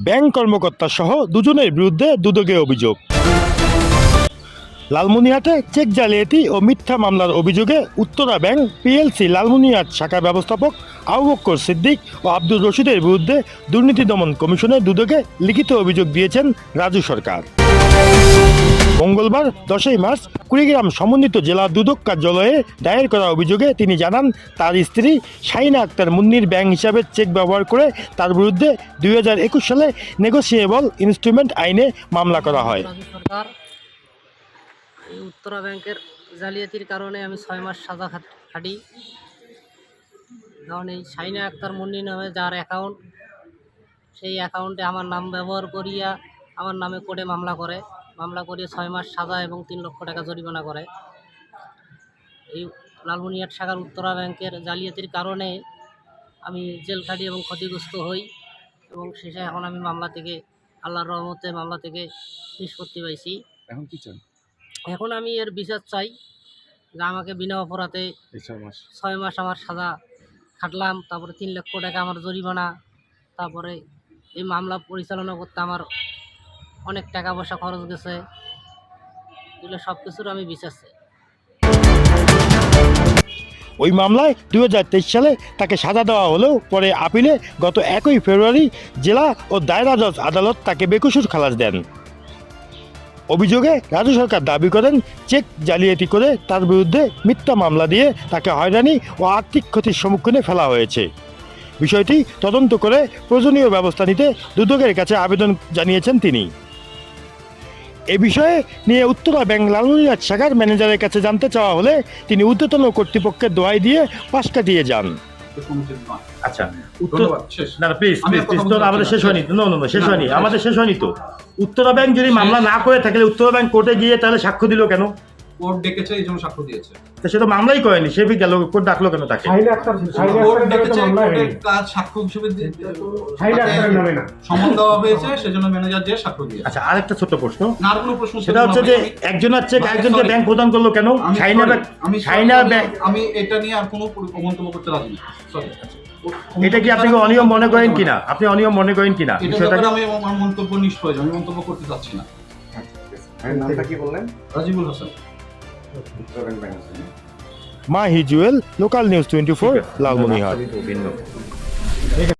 Bank কর্মকর্তা সহ দুজনের বিরুদ্ধে দুদকে অভিযোগ। লালমনিরহাটে চেক জালিয়াতি ও মিথ্যা মামলার অভিযোগে উত্তরা ব্যাংক পিএলসি লালমনিরহাট শাখার ব্যবস্থাপক আবু বক্কর সিদ্দিক ও আব্দুর রশিদের বিরুদ্ধে দুর্নীতি দমন কমিশনে দুদকে লিখিত অভিযোগ দিয়েছেন রাজু সরকার। মঙ্গলবার 10 মার্চ কুড়িগ্রাম সমন্বিত জেলা দুদক কার্যালয়ে দায়ের করা অভিযোগে তিনি জানান, তার স্ত্রী শাহিনা আক্তার মুন্নির ব্যাংক হিসাবে চেক ব্যবহার করে তার বিরুদ্ধে 2021 সালে নেগোসিয়েবল ইনস্ট্রুমেন্ট আইনে মামলা করা হয়। এই উত্তরা ব্যাংকের জালিয়াতির কারণে আমি 6 মাস সাজা খাটি। কারণ এই শাহিনা আক্তার মুন্নি নামে যার অ্যাকাউন্ট, সেই অ্যাকাউন্টে আমার নাম ব্যবহার করিয়া আমার নামে কোর্টে মামলা করিয়ে 6 মাস সাজা এবং 3 লক্ষ টাকা জরিমানা করে। এই লালমনিরহাট শাখার উত্তরা ব্যাংকের জালিয়াতির কারণে আমি জেল খাটি এবং ক্ষতিগ্রস্ত হই এবং শেষে এখন আমি আল্লাহর রহমতে মামলা থেকে নিষ্পত্তি পাইছি। এখন কি চান? এখন আমি এর বিচার চাই যে আমাকে বিনা অপরাধে 6 মাস আমার সাজা খাটলাম, তারপরে 3 লক্ষ টাকা আমার জরিমানা, তারপরে এই মামলা পরিচালনা করতে আমার অনেক টাকা পয়সা খরচ গেছে। এগুলো সব কিছুর আমি বিচার চাই। ওই মামলায় 2023 সালে তাকে সাজা দেওয়া হলেও পরে আপিলে গত 1 ফেব্রুয়ারি জেলা ও দায়রা জজ আদালত তাকে বেকসুর খালাস দেন। অভিযোগে রাজু সরকার দাবি করেন, চেক জালিয়াতি করে তার বিরুদ্ধে মিথ্যা মামলা দিয়ে তাকে হয়রানি ও আর্থিক ক্ষতির সম্মুখীনে ফেলা হয়েছে। বিষয়টি তদন্ত করে প্রয়োজনীয় ব্যবস্থা নিতে দুদকের কাছে আবেদন জানিয়েছেন তিনি। এ বিষয়ে নিয়ে উত্তরা ব্যাংক লালমনিরহাট শাখার ম্যানেজারের কাছে জানতে চাওয়া হলে তিনি ঊর্ধ্বতন কর্তৃপক্ষের দোহাই দিয়ে পাশ কাটিয়ে যান। আচ্ছা, আমাদের শেষ হয়নি তো। উত্তরা ব্যাংক যদি মামলা না করে থাকলে উত্তরা ব্যাংক কোর্টে গিয়ে তাহলে সাক্ষ্য দিল কেন? কোর্ট ডেকেছে, এই জন্য সাক্ষ্য দিয়েছে। সে তো মামলাই করেনি, সে গেল, কোর্ট ডাকলো কেন তাকে? কোর্ট ডেকেছে, কোর্টের কাজ সাক্ষ্য হিসেবে সম্মান দেওয়া হয়েছে, সেজন্য ম্যানেজার যে সাক্ষ্য দিয়েছে। আচ্ছা, আরেকটা ছোট প্রশ্ন, আর কোনো প্রশ্ন? সেটা হচ্ছে যে একজনের চেক আরেকজনকে ব্যাংক প্রদান করলো কেন? আমি এটা নিয়ে আর কোনো মন্তব্য করতে রাজি না। সরি, এটা কি আপনি অনিয়ম মনে করেন কিনা? আপনি অনিয়ম মনে করেন কিনা? আমি আমার মন্তব্য নিষ্প্রয়োজন, আমি মন্তব্য করতে চাচ্ছি না। নামটা কি বললেন? রাজিবুল হাসান। Mahi Jewel, local news 24, Lalmonirhat.